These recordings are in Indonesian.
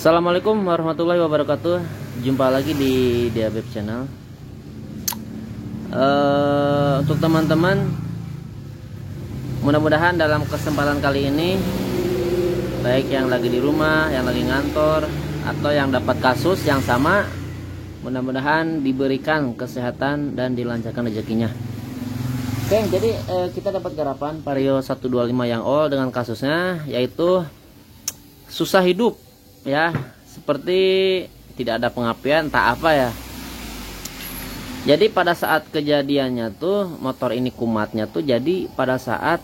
Assalamualaikum warahmatullahi wabarakatuh. Jumpa lagi di Diabeb Channel. Untuk teman-teman, mudah-mudahan dalam kesempatan kali ini, baik yang lagi di rumah, yang lagi ngantor, atau yang dapat kasus yang sama, mudah-mudahan diberikan kesehatan dan dilancarkan rezekinya. Oke, jadi kita dapat garapan Vario 125 yang all dengan kasusnya, yaitu susah hidup ya, seperti tidak ada pengapian, tak apa ya. Jadi pada saat kejadiannya tuh motor ini kumatnya tuh jadi pada saat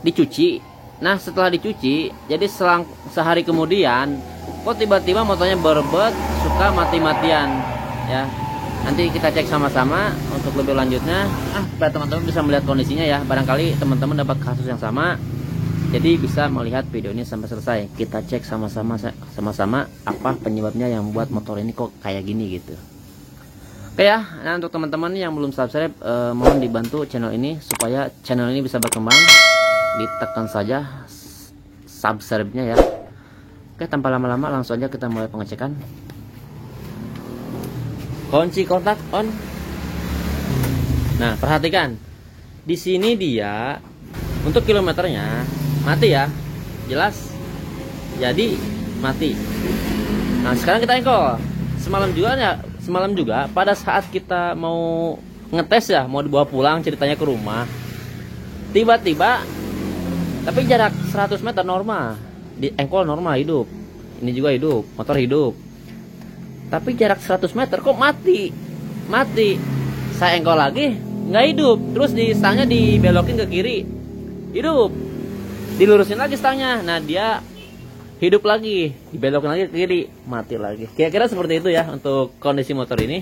dicuci. Nah setelah dicuci, jadi selang sehari kemudian kok tiba-tiba motornya berbet, suka mati-matian ya. Nanti kita cek sama-sama untuk lebih lanjutnya, supaya teman-teman bisa melihat kondisinya ya. Barangkali teman-teman dapat kasus yang sama, jadi bisa melihat video ini sampai selesai. Kita cek sama-sama apa penyebabnya yang membuat motor ini kok kayak gini gitu. Oke ya, nah untuk teman-teman yang belum subscribe, mohon dibantu channel ini supaya channel ini bisa berkembang. Ditekan saja subscribe-nya ya. Oke, tanpa lama-lama langsung aja kita mulai pengecekan. Kunci kontak on. Nah, perhatikan. Di sini dia untuk kilometernya mati ya, jelas. Jadi mati. Nah sekarang kita engkol. Semalam juga pada saat kita mau ngetes ya, mau dibawa pulang ceritanya ke rumah, tiba-tiba, tapi jarak 100 meter normal, di engkol normal hidup, ini juga hidup, motor hidup, tapi jarak 100 meter kok mati. Saya engkol lagi nggak hidup, terus di stangnya dibelokin ke kiri, hidup, dilurusin lagi stangnya, nah dia hidup lagi, dibelokin lagi ke kiri, mati lagi. Kira-kira seperti itu ya untuk kondisi motor ini.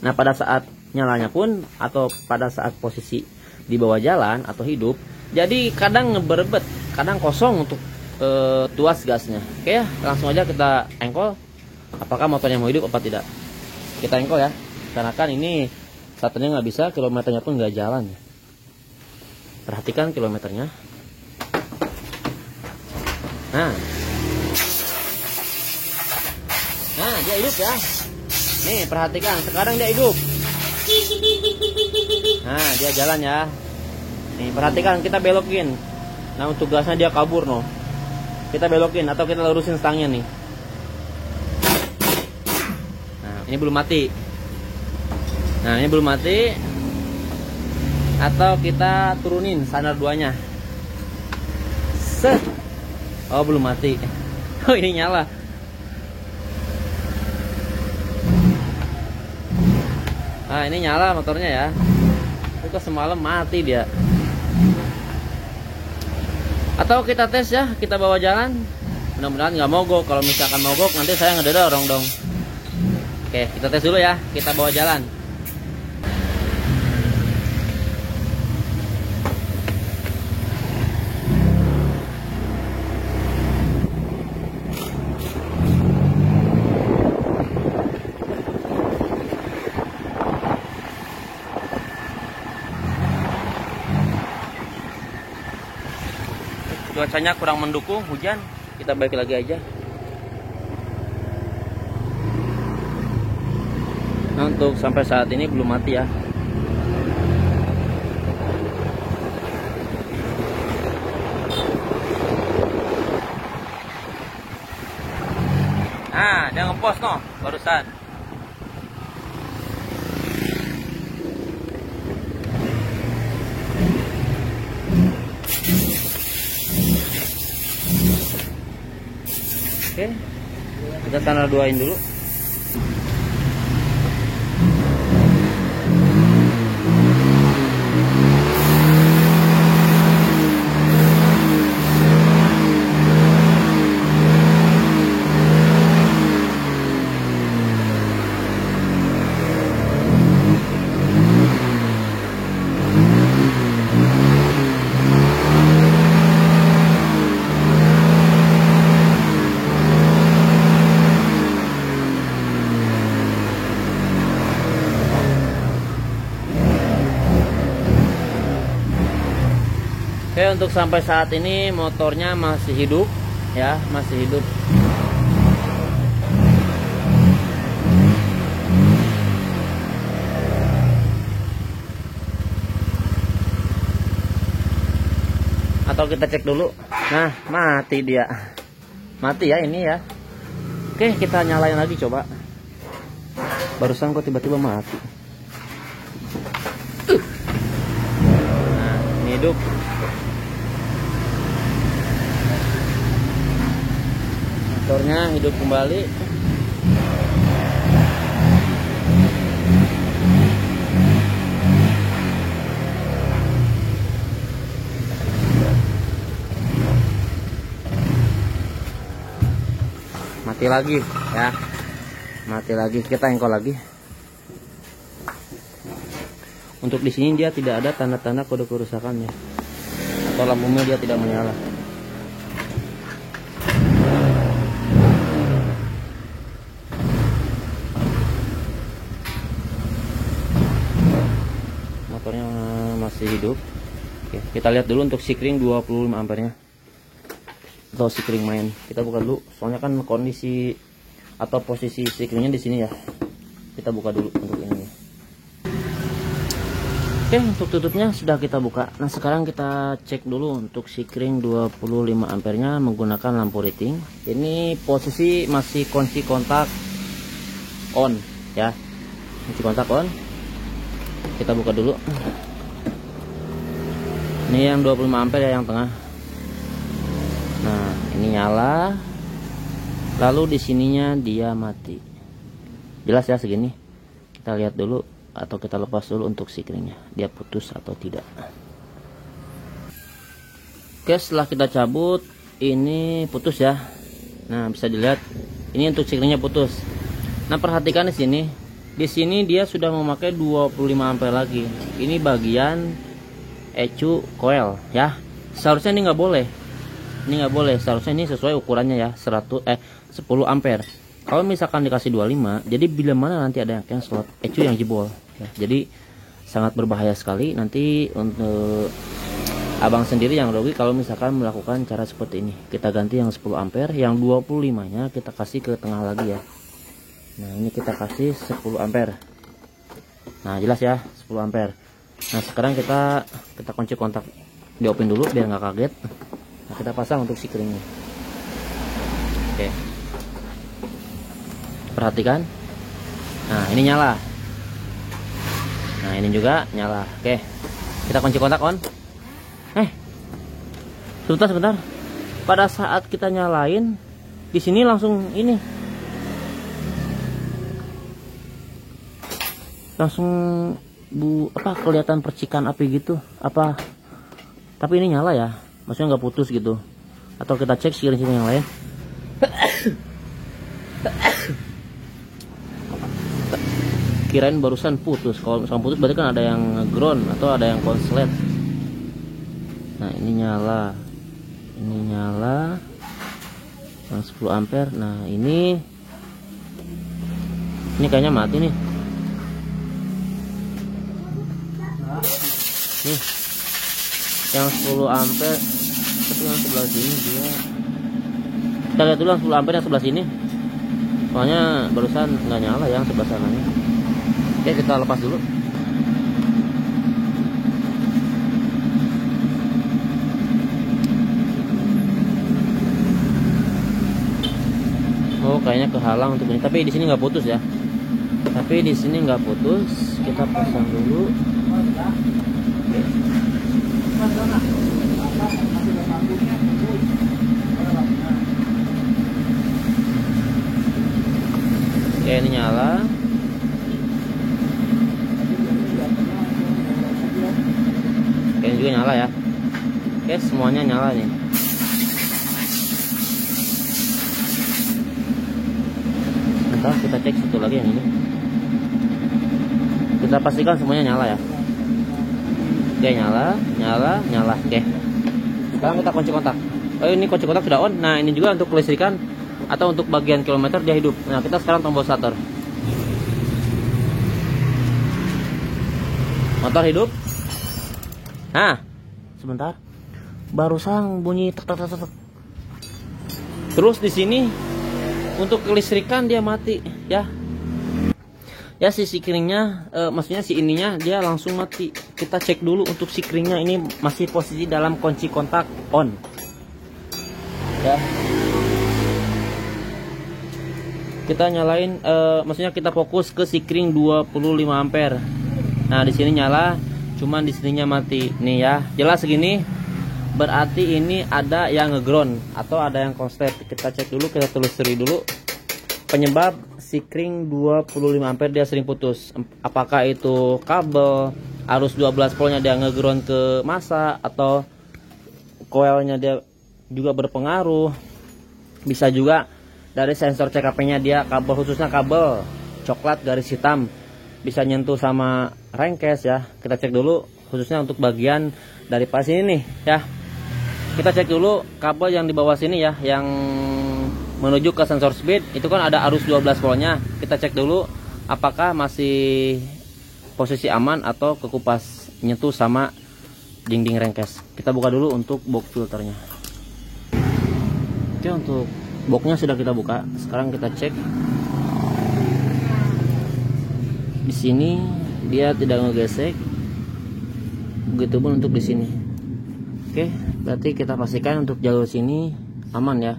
Nah pada saat nyalanya pun, atau pada saat posisi di bawah jalan atau hidup, jadi kadang ngeberbet, kadang kosong untuk tuas gasnya. Oke ya, langsung aja kita engkol apakah motornya mau hidup apa tidak. Kita engkol ya, karena kan ini starternya nggak bisa, kilometernya pun nggak jalan. Perhatikan kilometernya. Nah dia hidup ya. Nih perhatikan, sekarang dia hidup. Nah dia jalan ya. Nih perhatikan, kita belokin. Nah untuk gasnya dia kabur noh. Kita belokin atau kita lurusin stangnya nih. Nah ini belum mati. Atau kita turunin standar 2-nya. Oh belum mati. Oh ini nyala. Nah ini nyala motornya ya. Itu semalam mati dia. Atau kita tes ya, kita bawa jalan. Mudah-mudahan nggak mogok. Kalau misalkan mogok nanti saya ngedorong dong. Oke kita tes dulu ya. Kita bawa jalan. Cuacanya kurang mendukung, hujan, kita balik lagi aja. Nah untuk sampai saat ini belum mati ya. Nah dia ngepost noh barusan. Oke, kita standar 2-in dulu. Oke, untuk sampai saat ini motornya masih hidup ya, masih hidup. atau kita cek dulu. Nah, mati dia. Mati ya ini ya. Oke, kita nyalain lagi coba. Barusan kok tiba-tiba mati. Nah, ini hidup. Motornya hidup kembali. Mati lagi ya, mati lagi. Kita engkol lagi. Untuk di sini dia tidak ada tanda-tanda kode kerusakannya atau lampunya dia tidak menyala. Motornya masih hidup. Oke, kita lihat dulu untuk sikring 25 ampernya atau sikring main. Kita buka dulu, soalnya kan kondisi atau posisi sikringnya di sini ya. Kita buka dulu untuk ini. Oke, untuk tutupnya sudah kita buka. Nah, sekarang kita cek dulu untuk sikring 25 ampernya menggunakan lampu rating. Ini posisi masih kunci kontak on ya. Kunci kontak on. Kita buka dulu. Ini yang 25 ampere ya, yang tengah. Nah, ini nyala. Lalu di sininya dia mati. Jelas ya segini. Kita lihat dulu atau kita lepas dulu untuk sikringnya. Dia putus atau tidak. Oke, setelah kita cabut, ini putus ya. Nah, bisa dilihat ini untuk sikringnya putus. Nah, perhatikan di sini. Di sini dia sudah memakai 25 ampere lagi. Ini bagian ECU coil ya. Seharusnya ini nggak boleh. Ini nggak boleh, seharusnya ini sesuai ukurannya ya, 10 ampere. Kalau misalkan dikasih 25, jadi bila mana nanti ada yang slot ECU yang jebol ya. Jadi sangat berbahaya sekali. Nanti untuk abang sendiri yang rugi kalau misalkan melakukan cara seperti ini. Kita ganti yang 10 ampere, yang 25 nya kita kasih ke tengah lagi ya. Nah, ini kita kasih 10 ampere. Nah, jelas ya, 10 ampere. Nah, sekarang kita kunci kontak, diopin dulu biar nggak kaget. Nah, kita pasang untuk sikringnya. Oke, perhatikan. Nah, ini nyala. Nah, ini juga nyala. Oke, kita kunci kontak on. Sebentar. Pada saat kita nyalain, di sini langsung ini, langsung kelihatan percikan api gitu. Tapi ini nyala ya. Maksudnya nggak putus gitu. Atau kita cek sikring yang lain. Kirain barusan putus. Kalau misalkan putus berarti kan ada yang ground atau ada yang konslet. Nah, ini nyala. Ini nyala. Yang 10 ampere. Nah, ini kayaknya mati nih. Nih. Yang 10 ampere, tapi yang sebelah sini dia, kita lihat dulu yang 10 ampere yang sebelah sini, soalnya barusan nggak nyala yang sebelah sananya. Oke, kita lepas dulu. Oh, kayaknya kehalang untuk ini, tapi di sini nggak putus ya. Tapi di sini nggak putus. Kita pasang dulu. Oke. Oke, ini nyala. Oke, ini juga nyala ya. Oke, semuanya nyala nih. Bentar, kita cek satu lagi yang ini. Kita pastikan semuanya nyala ya. Oke, nyala. Oke, sekarang kita kunci kontak. Oh, ini kunci kontak sudah on. Nah, ini juga untuk kelistrikan atau untuk bagian kilometer dia hidup. Nah, kita sekarang tombol starter. Motor hidup. Nah, sebentar. Barusan bunyi tek tek tek. Terus di sini untuk kelistrikan dia mati ya. Ya, si sikringnya maksudnya si ininya dia langsung mati. kita cek dulu untuk sikringnya ini masih posisi dalam kunci kontak on ya. Kita nyalain maksudnya kita fokus ke sikring 25 ampere. Nah di sini nyala, cuman di sininya mati nih ya, jelas segini berarti ini ada yang ngeground atau ada yang konslet. Kita cek dulu, kita telusuri dulu penyebab sikring 25 ampere dia sering putus. Apakah itu kabel arus 12 voltnya dia ngeground ke masa, atau koilnya dia juga berpengaruh. Bisa juga dari sensor CKP-nya dia kabel, khususnya kabel coklat garis hitam, bisa nyentuh sama rengkes ya. Kita cek dulu khususnya untuk bagian dari pas ini nih ya. Kita cek dulu kabel yang di bawah sini ya, yang menuju ke sensor speed itu kan ada arus 12 voltnya. Kita cek dulu apakah masih posisi aman atau kekupas nyentuh sama dinding rengkes. Kita buka dulu untuk box filternya. Oke, untuk boxnya sudah kita buka. Sekarang kita cek di sini dia tidak ngegesek, begitupun untuk di sini. Oke, berarti kita pastikan untuk jalur sini aman ya.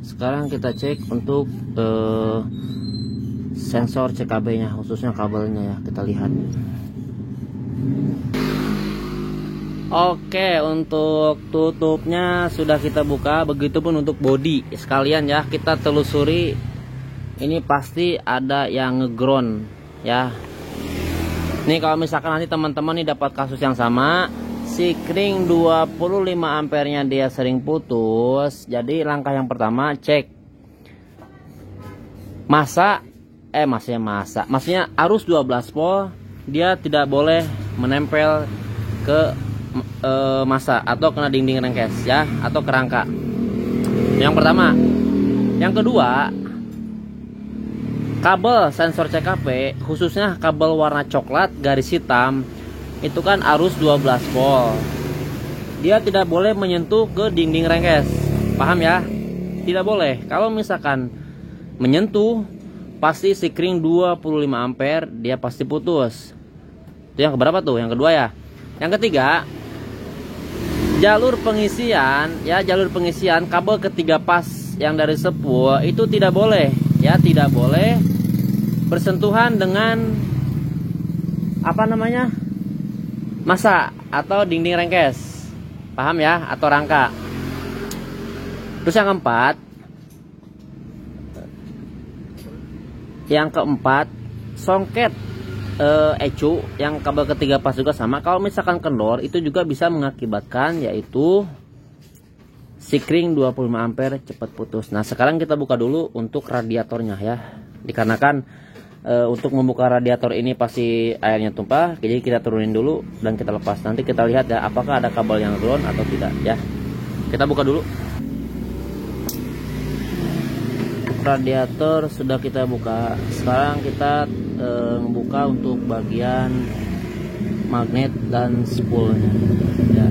Sekarang kita cek untuk sensor CKB nya, khususnya kabelnya ya, kita lihat. Oke, untuk tutupnya sudah kita buka, begitupun untuk bodi sekalian ya. Kita telusuri, ini pasti ada yang ngeground ya. Nih kalau misalkan nanti teman-teman nih dapat kasus yang sama, sikring 25 ampernya dia sering putus. Jadi langkah yang pertama cek maksudnya arus 12 volt dia tidak boleh menempel ke masa atau kena dinding rengkes ya, atau kerangka. Yang pertama. Yang kedua, kabel sensor CKP khususnya kabel warna coklat garis hitam itu kan arus 12 volt. Dia tidak boleh menyentuh ke dinding rengkes. Paham ya? Tidak boleh. Kalau misalkan menyentuh, pasti sikring 25 ampere dia pasti putus. Itu yang keberapa tuh? Yang kedua ya. Yang ketiga, jalur pengisian ya, jalur pengisian kabel ketiga pas yang dari spool itu tidak boleh ya, tidak boleh bersentuhan dengan apa namanya, masa atau dinding rengkes. Paham ya? Atau rangka. Terus yang keempat songket ECU yang kabel ketiga pas juga sama. Kalau misalkan kendor itu juga bisa mengakibatkan yaitu sikring 25 ampere cepat putus. Nah sekarang kita buka dulu untuk radiatornya ya, dikarenakan untuk membuka radiator ini pasti airnya tumpah, jadi kita turunin dulu dan kita lepas. Nanti kita lihat ya apakah ada kabel yang ground atau tidak ya. Kita buka dulu. Radiator sudah kita buka. Sekarang kita membuka untuk bagian magnet dan spoolnya ya.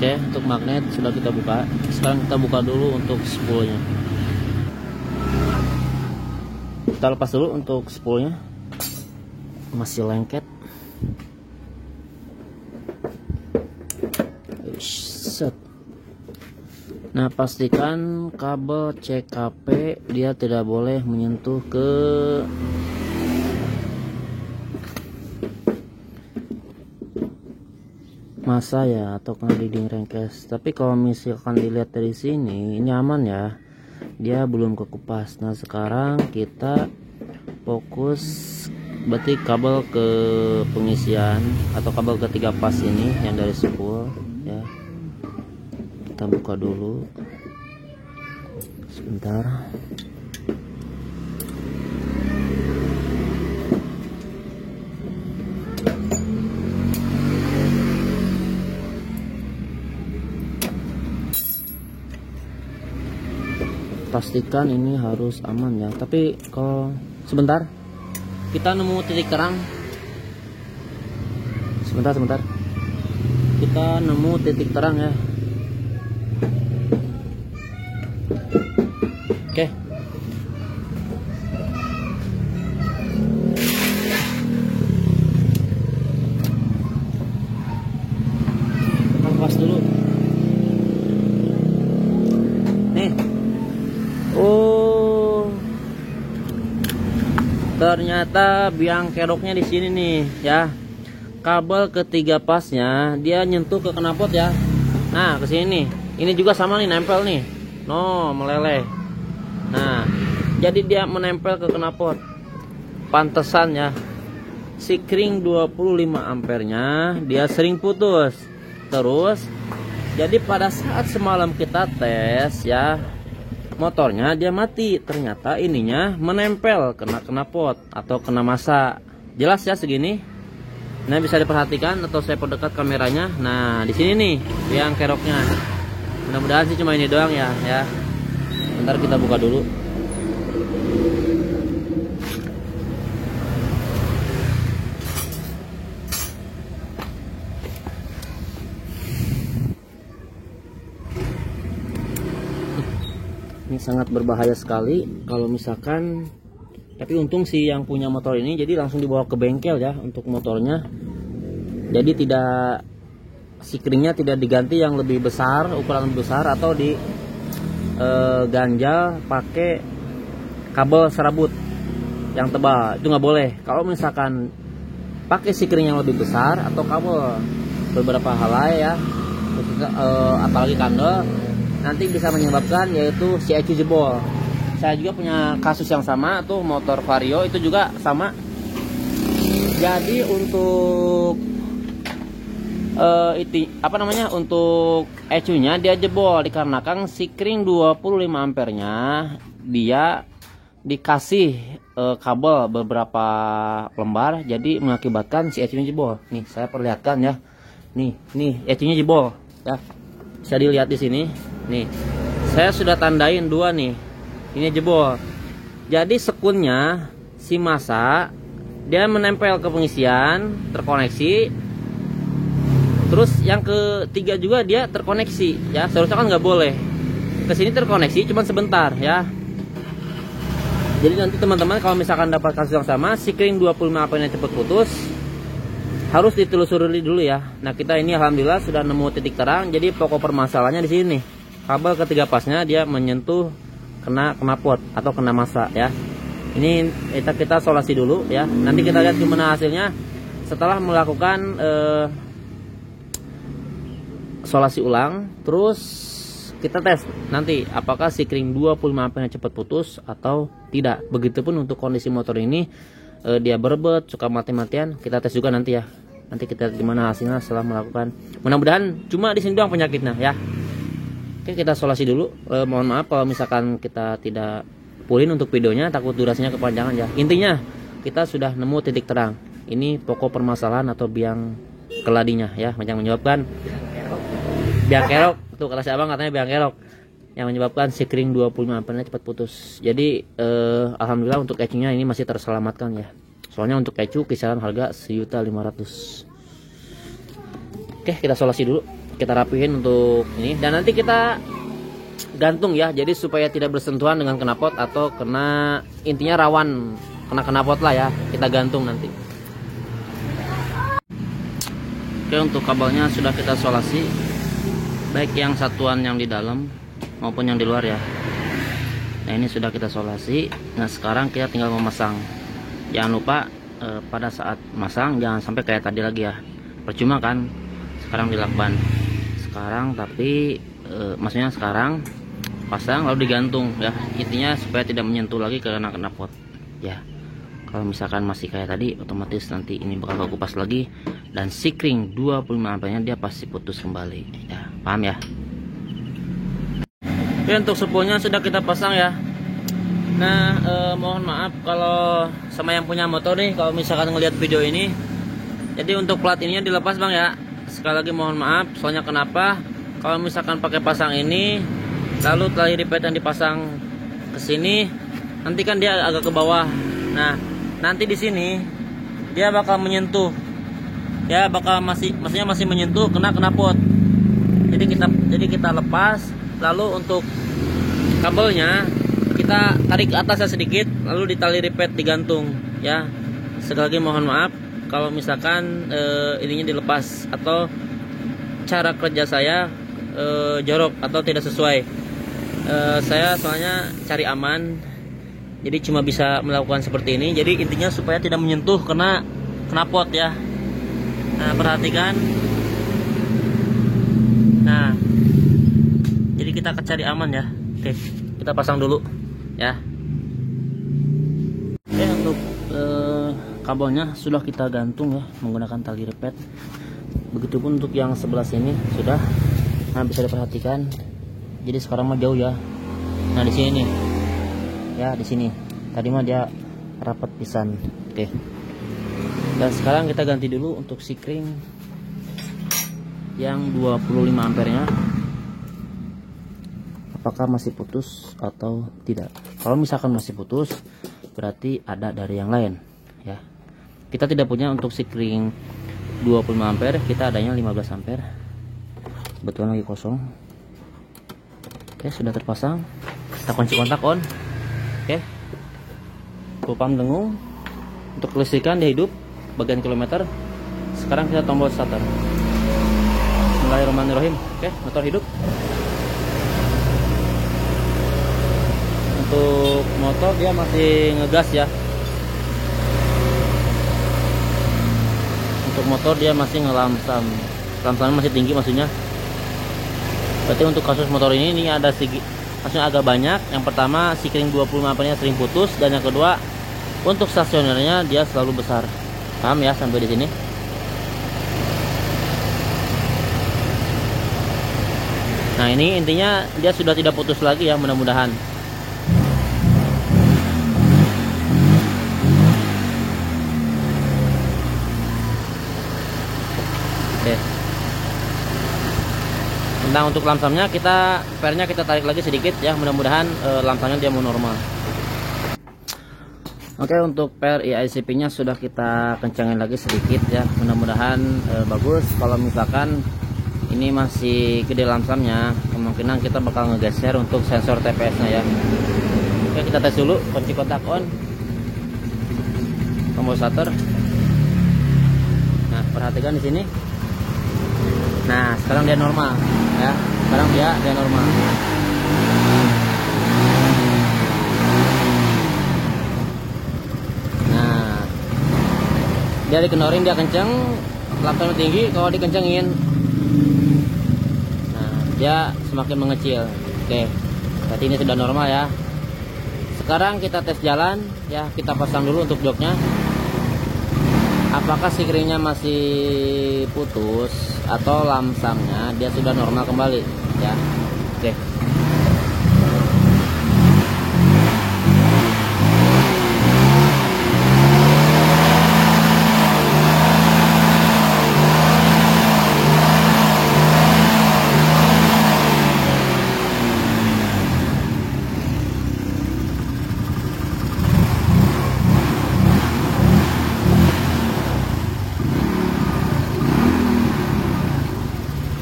Oke, untuk magnet sudah kita buka. Sekarang kita buka dulu untuk spoolnya. Kita lepas dulu untuk spoolnya, masih lengket. Set. Nah pastikan kabel CKP dia tidak boleh menyentuh ke masa ya atau kena dinding rengkes. Tapi kalau misalkan dilihat dari sini ini aman ya, dia belum kekupas. Nah sekarang kita fokus berarti kabel ke pengisian atau kabel ketiga pas ini yang dari spool ya. Kita buka dulu sebentar. Pastikan ini harus aman ya. Tapi kalau sebentar kita nemu titik terang Sebentar. Kita nemu titik terang ya. Oke. Lepas dulu. Nih. Oh. Ternyata biang keroknya di sini nih ya. Kabel ketiga pasnya dia nyentuh ke knalpot ya. Nah, ke sini nih. Ini juga sama nih, nempel nih. No, meleleh. Nah, jadi dia menempel ke knalpot. Pantesan ya. Sikring 25 ampernya dia sering putus. Terus jadi pada saat semalam kita tes ya, motornya dia mati. Ternyata ininya menempel kena knalpot atau kena masa. Jelas ya segini. Nah, bisa diperhatikan atau saya perdekat kameranya. Nah, di sini nih yang keroknya. Mudah-mudahan sih cuma ini doang ya. Bentar kita buka dulu. Ini sangat berbahaya sekali kalau misalkan, tapi untung sih yang punya motor ini jadi langsung dibawa ke bengkel ya untuk motornya. Jadi tidak, sikringnya tidak diganti yang lebih besar, ukuran lebih besar, atau di ganjal pakai kabel serabut yang tebal. Itu nggak boleh. Kalau misalkan pakai sikring yang lebih besar atau kabel beberapa helai ya, apalagi kandel, nanti bisa menyebabkan yaitu si ECU jebol. Saya juga punya kasus yang sama tuh, motor Vario itu juga sama. Jadi untuk untuk ECU-nya dia jebol dikarenakan sikring 25 ampernya dia dikasih kabel beberapa lembar, jadi mengakibatkan si ECU-nya jebol. Nih saya perlihatkan ya. Nih ECU-nya jebol ya. Bisa dilihat di sini. Nih. Saya sudah tandain dua nih. Ini jebol. Jadi sekunnya si masa dia menempel ke pengisian, terkoneksi. Terus yang ketiga juga dia terkoneksi ya. Seharusnya kan nggak boleh. Kesini terkoneksi cuman sebentar ya. Jadi nanti teman-teman kalau misalkan dapat kasus yang sama, sikring 25 ampernya cepat putus, harus ditelusuri dulu ya. Nah, kita ini alhamdulillah sudah nemu titik terang. Jadi pokok permasalahannya di sini. Kabel ketiga pasnya dia menyentuh kena knalpot atau kena masa ya. Ini kita solusi dulu ya. Nanti kita lihat gimana hasilnya setelah melakukan solusi ulang. Terus kita tes nanti apakah sikring 25 ampernya cepat putus atau tidak. Begitupun untuk kondisi motor ini, dia berebet, suka mati-matian, kita tes juga nanti ya. Nanti kita lihat gimana hasilnya setelah melakukan. Mudah-mudahan cuma di sini doang penyakitnya ya. Oke, kita solusi dulu. Mohon maaf kalau misalkan kita tidak pulin untuk videonya, takut durasinya kepanjangan ya. Intinya kita sudah nemu titik terang. Ini pokok permasalahan atau biang keladinya ya, yang menyebabkan biang kerok. Tuh kata si abang katanya biang kerok yang menyebabkan sikring 25 ampernya cepat putus. Jadi alhamdulillah untuk ECU-nya ini masih terselamatkan ya. Soalnya untuk ECU kisaran harga 1.500.000. Oke, kita solusi dulu. Kita rapihin untuk ini dan nanti kita gantung ya. Jadi supaya tidak bersentuhan dengan knalpot atau kena, intinya rawan kena knalpot lah ya. Kita gantung nanti. Oke, untuk kabelnya sudah kita solusi, baik yang satuan yang di dalam maupun yang di luar ya. Nah, ini sudah kita solusi. Nah, sekarang kita tinggal memasang. Jangan lupa pada saat masang jangan sampai kayak tadi lagi ya. Percuma kan sekarang dilakban sekarang, tapi maksudnya sekarang pasang lalu digantung ya. Intinya supaya tidak menyentuh lagi ke knalpot ya. Kalau misalkan masih kayak tadi, otomatis nanti ini bakal kupas lagi dan sikring 25 ampernya dia pasti putus kembali ya. Paham ya? Oke, untuk spoolnya sudah kita pasang ya. Nah, mohon maaf kalau sama yang punya motor nih kalau misalkan ngelihat video ini. Jadi untuk plat ininya dilepas bang ya. Sekali lagi mohon maaf, soalnya kenapa? Kalau misalkan pakai pasang ini lalu tali ripet yang dipasang ke sini, nanti kan dia agak ke bawah. Nah, nanti di sini dia bakal menyentuh ya bakal maksudnya masih menyentuh kena knalpot. Jadi kita lepas, lalu untuk kabelnya kita tarik ke atasnya sedikit, lalu ditali ripet digantung ya. Sekali lagi mohon maaf kalau misalkan ininya dilepas atau cara kerja saya jorok atau tidak sesuai. Saya soalnya cari aman, jadi cuma bisa melakukan seperti ini. Jadi intinya supaya tidak menyentuh kena knalpot ya. Nah, perhatikan. Nah, jadi kita cari aman ya. Oke, kita pasang dulu ya. Oke, untuk kabelnya sudah kita gantung ya menggunakan tali ripet. Begitupun untuk yang sebelah sini sudah. Nah, bisa diperhatikan. Jadi sekarang mah jauh ya. Nah, di sini nih. Ya, di sini. Tadi mah dia rapat pisan. Oke. Dan sekarang kita ganti dulu untuk sikring yang 25 ampernya. Apakah masih putus atau tidak? Kalau misalkan masih putus, berarti ada dari yang lain ya. Kita tidak punya untuk sikring 25 ampere, kita adanya 15 ampere. Kebetulan lagi kosong. Oke, sudah terpasang. Kita kunci kontak on. Oke. Full pump dengung. Untuk kelistrikan dia hidup bagian kilometer. Sekarang kita tombol starter. Bismillahirrahmanirrahim. Oke, motor hidup. Untuk motor dia masih ngegas ya. Untuk motor dia masih ngelamsam. Lamsamnya masih tinggi maksudnya. Berarti untuk kasus motor ini ada maksudnya agak banyak. Yang pertama sikring 25 ampernya sering putus, dan yang kedua untuk stasionernya dia selalu besar. Paham ya sampai di sini? Nah, ini intinya dia sudah tidak putus lagi ya, mudah-mudahan. Oke. Nah, untuk lamsamnya pernya kita tarik lagi sedikit ya, mudah-mudahan lamsamnya dia mau normal. Oke, untuk per IICP nya sudah kita kencangin lagi sedikit ya, mudah-mudahan bagus. Kalau misalkan ini masih gede lamsamnya, kemungkinan kita bakal ngegeser untuk sensor TPS nya ya. Oke, kita tes dulu. Kunci kontak on, tombol starter. Nah, perhatikan di sini. Nah, sekarang dia normal ya. Sekarang dia normal. Nah, dia dikenorin dia kenceng, lampunya tinggi. Kalau dikencengin, nah dia semakin mengecil. Oke, berarti ini sudah normal ya. Sekarang kita tes jalan ya. Kita pasang dulu untuk joknya. Apakah sikringnya masih putus atau lamsamnya dia sudah normal kembali ya. Oke.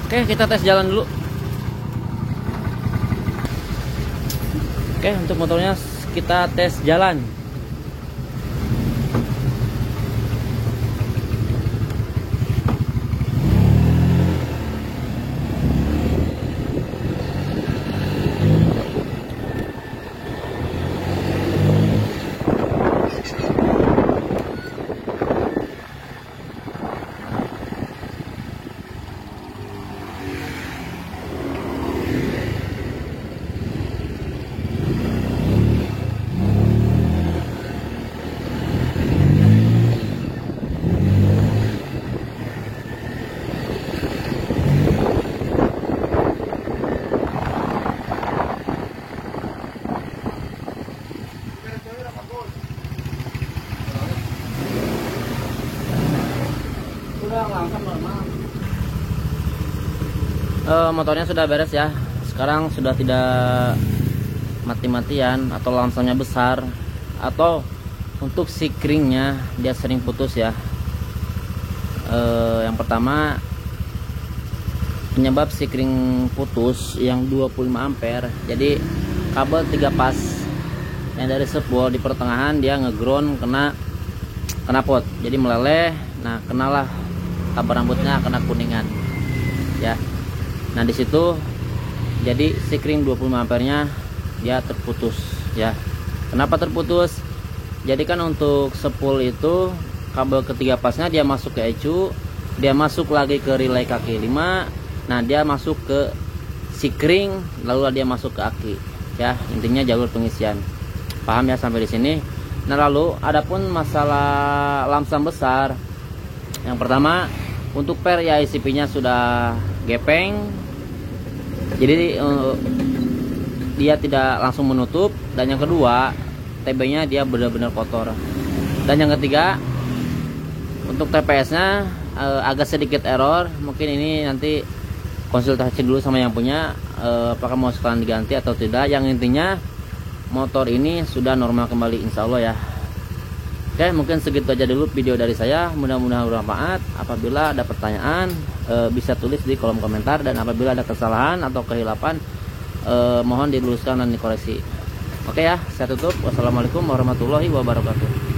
Oke, kita tes jalan dulu. Oke, untuk motornya kita tes jalan. Motornya sudah beres ya. Sekarang sudah tidak mati-matian atau lamsamnya besar, atau untuk sikringnya dia sering putus ya. Yang pertama, penyebab sikring putus yang 25 ampere. Jadi kabel 3 pas yang dari spool di pertengahan dia ngeground kena pot, jadi meleleh. Nah, kenalah kabel rambutnya kena kuningan ya. Nah, di situ jadi sikring 25 ampernya dia terputus ya. Kenapa terputus? Jadi kan untuk spool itu kabel ketiga pasnya dia masuk ke ECU, dia masuk lagi ke relay kaki 5. Nah, dia masuk ke sikring, lalu dia masuk ke aki ya. Intinya jalur pengisian. Paham ya sampai di sini? Nah, lalu adapun masalah lamsam besar. Yang pertama, untuk per ya ICP-nya sudah gepeng. Jadi dia tidak langsung menutup. Dan yang kedua, TB-nya dia benar-benar kotor. Dan yang ketiga, untuk TPS-nya agak sedikit error. Mungkin ini nanti konsultasi dulu sama yang punya, apakah mau sekalian diganti atau tidak. Yang intinya motor ini sudah normal kembali, insya Allah ya. Oke, mungkin segitu aja dulu video dari saya. Mudah-mudahan bermanfaat. Apabila ada pertanyaan, bisa tulis di kolom komentar. Dan apabila ada kesalahan atau kehilapan, mohon diluruskan dan dikoreksi. Oke ya, saya tutup. Wassalamualaikum warahmatullahi wabarakatuh.